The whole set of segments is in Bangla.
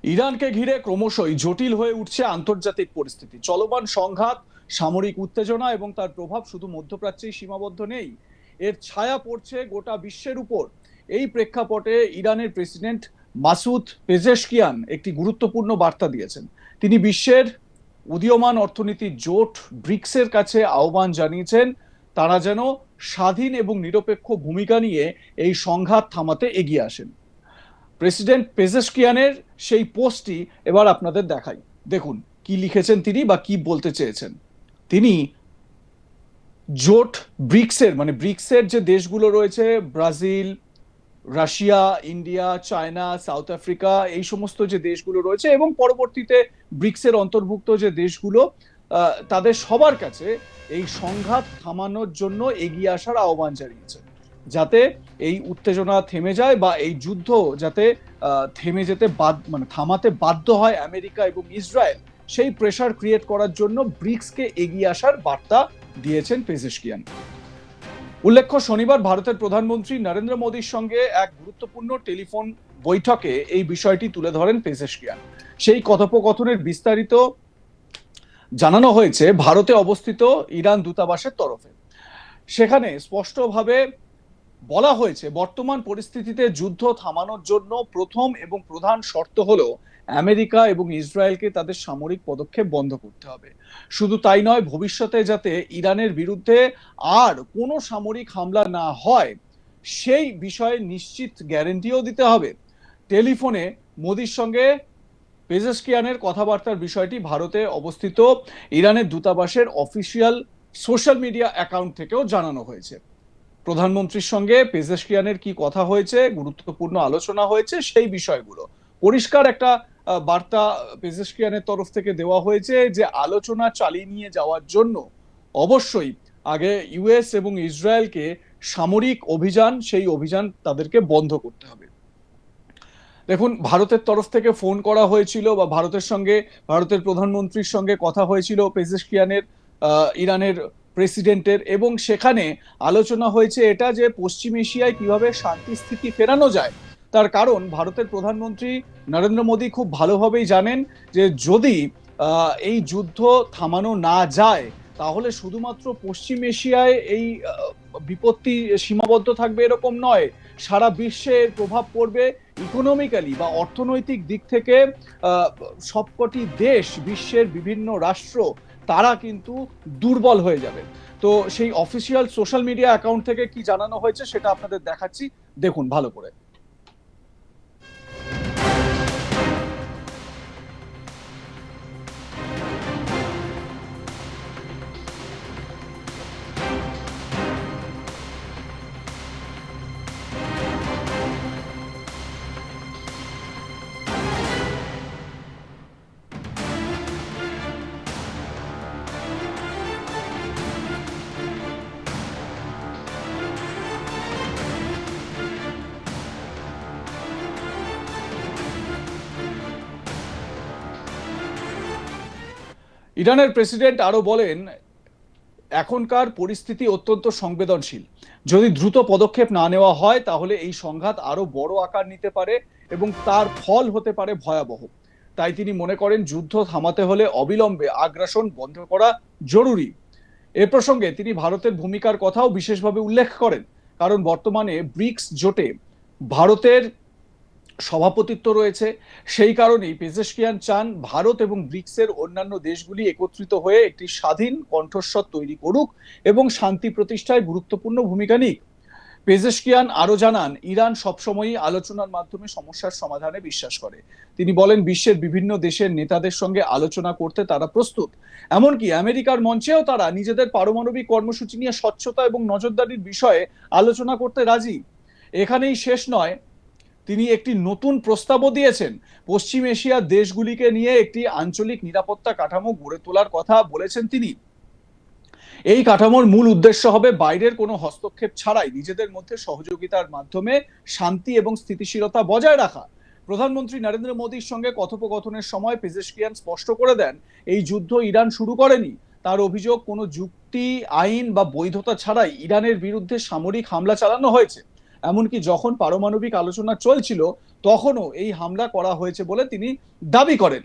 ইরানকে ঘিরে ক্রমশই জটিল হয়ে উঠছে আন্তর্জাতিক পরিস্থিতি। চলমান সংঘাত, সামরিক উত্তেজনা এবং তার প্রভাব শুধু মধ্যপ্রাচ্যেই সীমাবদ্ধ নেই, এর ছায়া পড়ছে গোটা বিশ্বের উপর। এই প্রেক্ষাপটে ইরানের প্রেসিডেন্ট মাসুদ পেজেশকিয়ান একটি গুরুত্বপূর্ণ বার্তা দিয়েছেন। তিনি বিশ্বের উদীয়মান অর্থনীতির জোট ব্রিক্সের কাছে আহ্বান জানিয়েছেন তারা যেন স্বাধীন এবং নিরপেক্ষ ভূমিকা নিয়ে এই সংঘাত থামাতে এগিয়ে আসেন। প্রেসিডেন্ট পেজেশকিয়ানের সেই পোস্টটি এবার আপনাদের দেখাই। দেখুন কি লিখেছেন তিনি বা কি বলতে চেয়েছেন তিনি। জোট ব্রিক্সের মানে ব্রিক্সের যে দেশগুলো রয়েছে, Brazil, Russia, India, China, south Africa, এই সমস্ত যে দেশগুলো রয়েছে এবং পরবর্তীতে ব্রিক্সের অন্তর্ভুক্ত যে দেশগুলো, তাদের সবার কাছে এই সংঘাত থামানোর জন্য এগিয়ে আসার আহ্বান জানিয়েছে, যাতে এই উত্তেজনা থেমে যায় বা এই যুদ্ধ যাতে থেমে যেতে মানে থামাতে বাধ্য হয় আমেরিকা এবং ইসরায়েল। সেই প্রেসার ক্রিয়েট করার জন্য ব্রিক্সকে এগিয়ে আসার বার্তা দিয়েছেন পেজেশকিয়ান। উল্লেখ্য, শনিবার ভারতের প্রধানমন্ত্রী নরেন্দ্র মোদীর সঙ্গে এক গুরুত্বপূর্ণ টেলিফোন বৈঠকে এই বিষয়টি তুলে ধরেন পেজেশকিয়ান। সেই কথোপকথনের বিস্তারিত জানানো হয়েছে ভারতে অবস্থিত ইরান দূতাবাসের তরফে। সেখানে স্পষ্টভাবে বলা হয়েছে বর্তমান পরিস্থিতিতে যুদ্ধ থামানোর জন্য প্রথম এবং প্রধান শর্ত হলো আমেরিকা এবং ইসরায়েলকে তাদের সামরিক পদক্ষেপ বন্ধ করতে হবে। শুধু তাই নয়, ভবিষ্যতে যাতে ইরানের বিরুদ্ধে আর কোনো সামরিক হামলা না হয় সেই বিষয়ে নিশ্চিত গ্যারেন্টিও দিতে হবে। টেলিফোনে মোদির সঙ্গে পেজেশকিয়ানের কথাবার্তার বিষয়টি ভারতে অবস্থিত ইরানের দূতাবাসের অফিসিয়াল সোশ্যাল মিডিয়া অ্যাকাউন্ট থেকেও জানানো হয়েছে। প্রধানমন্ত্রীর সঙ্গে পেজেশকিয়ানের কি কথা হয়েছে, গুরুত্বপূর্ণ আলোচনা হয়েছে, সেই বিষয়গুলো পরিষ্কার একটা বার্তা পেজেশকিয়ানের তরফ থেকে দেওয়া হয়েছে যে আলোচনা চালিয়ে নিয়ে যাওয়ার জন্য অবশ্যই আগে ইউএস এবং ইসরায়েলকে সামরিক অভিযান, সেই অভিযান তাদেরকে বন্ধ করতে হবে। দেখুন, ভারতের তরফ থেকে ফোন করা হয়েছিল বা ভারতের প্রধানমন্ত্রীর সঙ্গে কথা হয়েছিল পেজেশকিয়ানের ইরানের প্রেসিডেন্টের, এবং সেখানে আলোচনা হয়েছে এটা যে পশ্চিম এশিয়ায় কিভাবে শান্তি স্থিতি ফেরানো যায়। তার কারণ ভারতের প্রধানমন্ত্রী নরেন্দ্র মোদী খুব ভালোভাবেই জানেন যে যদি এই যুদ্ধ থামানো না যায় তাহলে শুধুমাত্র পশ্চিম এশিয়ায় এই বিপত্তি সীমাবদ্ধ থাকবে এরকম নয়, সারা বিশ্বে এর প্রভাব পড়বে। ইকোনমিক্যালি বা অর্থনৈতিক দিক থেকে সবকটি দেশ, বিশ্বের বিভিন্ন রাষ্ট্র, তারা কিন্তু দুর্বল হয়ে যাবে। তো সেই অফিসিয়াল সোশ্যাল মিডিয়া অ্যাকাউন্ট থেকে কি জানানো হয়েছে সেটা আপনাদের দেখাচ্ছি, দেখুন ভালো করে। ইরানের প্রেসিডেন্ট আরো বলেন, এখনকার পরিস্থিতি অত্যন্ত সংবেদনশীল। যদি দ্রুত পদক্ষেপ না নেওয়া হয় তাহলে এই সংঘাত আরো বড় আকার নিতে পারে এবং তার ফল হতে পারে ভয়াবহ। তাই তিনি মনে করেন যুদ্ধ থামাতে হলে অবিলম্বে আগ্রাসন বন্ধ করা জরুরি। এ প্রসঙ্গে তিনি ভারতের ভূমিকার কথাও বিশেষভাবে উল্লেখ করেন, কারণ বর্তমানে ব্রিক্স জোটে ভারতের সভাপতিত্ব রয়েছে। সেই কারণেই পেজেশকিয়ান চান ভারত এবং ব্রিক্সের অন্যান্য দেশগুলি একত্রিত হয়ে একটি স্বাধীন কণ্ঠস্বর তৈরি করুক এবং শান্তি প্রতিষ্ঠায় গুরুত্বপূর্ণ ভূমিকা নিক। পেজেশকিয়ান আরো জানান, ইরান সবসময়ই আলোচনার মাধ্যমে সমস্যার সমাধানে বিশ্বাস করে। তিনি বলেন বিশ্বের বিভিন্ন দেশের নেতাদের সঙ্গে আলোচনা করতে তারা প্রস্তুত। এমনকি আমেরিকার মঞ্চেও তারা নিজেদের পারমাণবিক কর্মসূচি নিয়ে স্বচ্ছতা এবং নজরদারির বিষয়ে আলোচনা করতে রাজি। এখানেই শেষ নয়, তিনি একটি নতুন প্রস্তাবও দিয়েছেন। পশ্চিম এশিয়ার দেশগুলিকে নিয়ে একটি আঞ্চলিক নিরাপত্তা কাঠামো গড়ে তোলার কথা বলেছেন তিনি। এই কাঠামোর মূল উদ্দেশ্য হবে বাইরের কোনো হস্তক্ষেপ ছাড়াই নিজেদের মধ্যে সহযোগিতার মাধ্যমে শান্তি এবং স্থিতিশীলতা বজায় রাখা। প্রধানমন্ত্রী নরেন্দ্র মোদীর সঙ্গে কথোপকথনের সময় পেজেশকিয়ান স্পষ্ট করে দেন এই যুদ্ধ ইরান শুরু করেনি। তার অভিযোগ, কোনো যুক্তি, আইন বা বৈধতা ছাড়াই ইরানের বিরুদ্ধে সামরিক হামলা চালানো হয়েছে। এমনকি যখন পারমাণবিক আলোচনা চলছিল তখনও এই হামলা করা হয়েছে বলে তিনি দাবি করেন।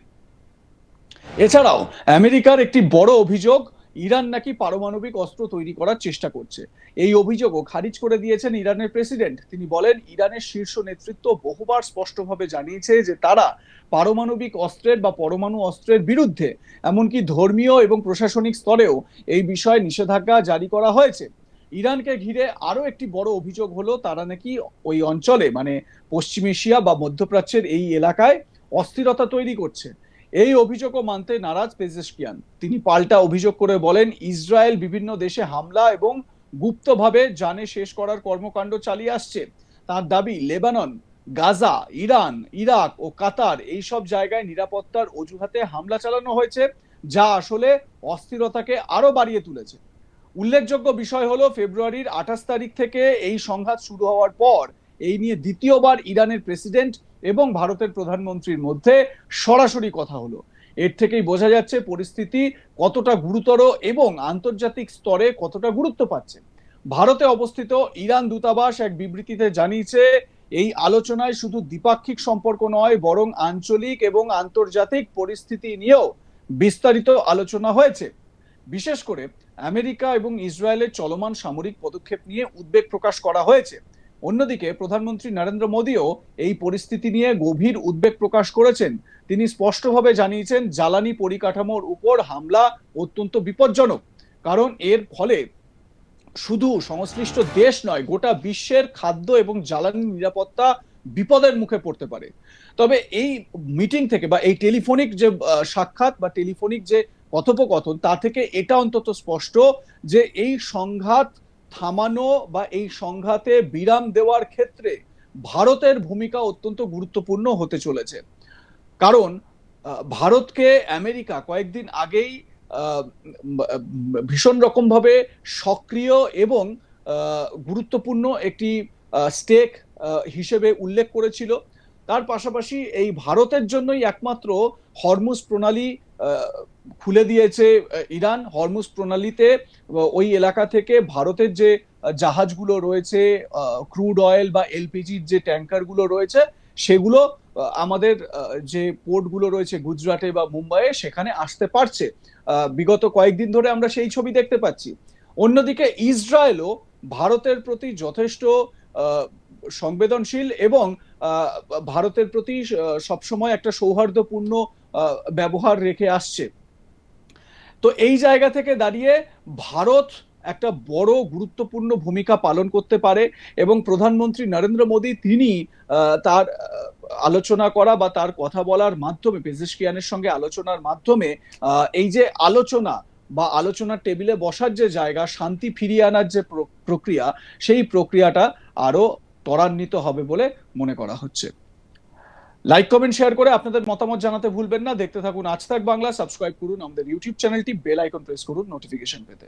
এছাড়াও আমেরিকার একটি বড় অভিযোগ, ইরান নাকি পারমাণবিক অস্ত্র তৈরি করার চেষ্টা করছে। এই অভিযোগও খারিজ করে দিয়েছেন ইরানের প্রেসিডেন্ট। তিনি বলেন, ইরানের শীর্ষ নেতৃত্ব বহুবার স্পষ্টভাবে জানিয়েছে যে তারা পারমাণবিক অস্ত্রের বা পরমাণু অস্ত্রের বিরুদ্ধে, এমনকি ধর্মীয় এবং প্রশাসনিক স্তরেও এই বিষয়ে নিষেধাজ্ঞা জারি করা হয়েছে। ইরানকে ঘিরে আরো একটি বড় অভিযোগ হলো, তারা নাকি ওই অঞ্চলে, মানে পশ্চিম এশিয়া বা মধ্যপ্রাচ্যের এই এলাকায় অস্থিরতা তৈরি করছে। এই অভিযোগও মানতে নারাজ পেজেশকিয়ান। তিনি পাল্টা অভিযোগ করে বলেন, ইসরায়েল বিভিন্ন দেশে হামলা এবং গুপ্তভাবে জানে শেষ করার কর্মকাণ্ড চালিয়ে আসছে। তার দাবি, লেবানন, গাজা, ইরান, ইরাক ও কাতার এই সব জায়গায় নিরাপত্তার অজুহাতে হামলা চালানো হয়েছে, যা আসলে অস্থিরতাকে আরো বাড়িয়ে তুলেছে। উল্লেখযোগ্য বিষয় হলো, ফেব্রুয়ারির 28 তারিখ থেকে এই সংঘাত শুরু হওয়ার পর এই নিয়ে দ্বিতীয়বার ইরানের প্রেসিডেন্ট এবং ভারতের প্রধানমন্ত্রীর মধ্যে সরাসরি কথা হলো। এর থেকেই বোঝা যাচ্ছে পরিস্থিতি কতটা গুরুতর এবং আন্তর্জাতিক স্তরে কতটা গুরুত্ব পাচ্ছে। ভারতে অবস্থিত ইরান দূতাবাস এক বিবৃতিতে জানিয়েছে, এই আলোচনায় শুধু দ্বিপাক্ষিক সম্পর্ক নয়, বরং আঞ্চলিক এবং আন্তর্জাতিক পরিস্থিতি নিয়েও বিস্তারিত আলোচনা হয়েছে। বিশেষ করে আমেরিকা এবং ইসরায়েলের চলমান সামরিক পদক্ষেপ নিয়ে উদ্বেগ প্রকাশ করা হয়েছে। অন্যদিকে প্রধানমন্ত্রী নরেন্দ্র মোদীও এই পরিস্থিতি নিয়ে গভীর উদ্বেগ প্রকাশ করেছেন। তিনি স্পষ্টভাবে জানিয়েছেন, জ্বালানি পরিকাঠামোর উপর হামলা অত্যন্ত বিপজ্জনক, কারণ এর ফলে শুধু সংশ্লিষ্ট দেশ নয়, গোটা বিশ্বের খাদ্য এবং জ্বালানি নিরাপত্তা বিপদের মুখে পড়তে পারে। তবে এই মিটিং থেকে বা এই টেলিফোনিক যে সাক্ষাৎ বা টেলিফোনিক যে কথোপকথন, তা থেকে এটা অন্তত স্পষ্ট যে এই সংঘাত থামানো বা এই সংঘাতে বিরাম দেওয়ার ক্ষেত্রে ভারতের ভূমিকা অত্যন্ত গুরুত্বপূর্ণ হতে চলেছে। কারণ ভারতকে আমেরিকা কয়েকদিন আগেই ভীষণ রকম ভাবে সক্রিয় এবং গুরুত্বপূর্ণ একটি স্টেক হিসেবে উল্লেখ করেছিল। তার পাশাপাশি এই ভারতের জন্যই একমাত্র হরমুজ প্রণালী খুলে দিয়েছে ইরান। হরমুজ প্রণালীতে ওই এলাকা থেকে ভারতের যে জাহাজগুলো রয়েছে, ক্রুড অয়েল বা এলপিজির যে ট্যাঙ্কারগুলো রয়েছে, সেগুলো আমাদের যে পোর্টগুলো রয়েছে গুজরাটে বা মুম্বাইয়ে, সেখানে আসতে পারছে। বিগত কয়েকদিন ধরে আমরা সেই ছবি দেখতে পাচ্ছি। অন্যদিকে ইসরায়েলও ভারতের প্রতি যথেষ্ট সংবেদনশীল এবং ভারতের প্রতি সবসময় একটা সৌহার্দ্যপূর্ণ ব্যবহার রেখে আসছে। তো এই জায়গা থেকে দাঁড়িয়ে ভারত একটা বড় গুরুত্বপূর্ণ ভূমিকা পালন করতে পারে এবং প্রধানমন্ত্রী নরেন্দ্র মোদী তিনি তার আলোচনা করা বা তার কথা বলার মাধ্যমে, পেজেশকিয়ানের সঙ্গে আলোচনার মাধ্যমে এই যে আলোচনা বা আলোচনার টেবিলে বসার যে জায়গা, শান্তি ফিরিয়ে আনার যে প্রক্রিয়া, সেই প্রক্রিয়াটা আরো ত্বরান্বিত হবে বলে মনে করা হচ্ছে। লাইক, কমেন্ট, শেয়ার করে আপনাদের মতামত জানাতে ভুলবেন না। দেখতে থাকুন আজ তাক বাংলা। সাবস্ক্রাইব করুন আমাদের ইউটিউব চ্যানেলটি, বেল আইকন প্রেস করুন নোটিফিকেশন পেতে।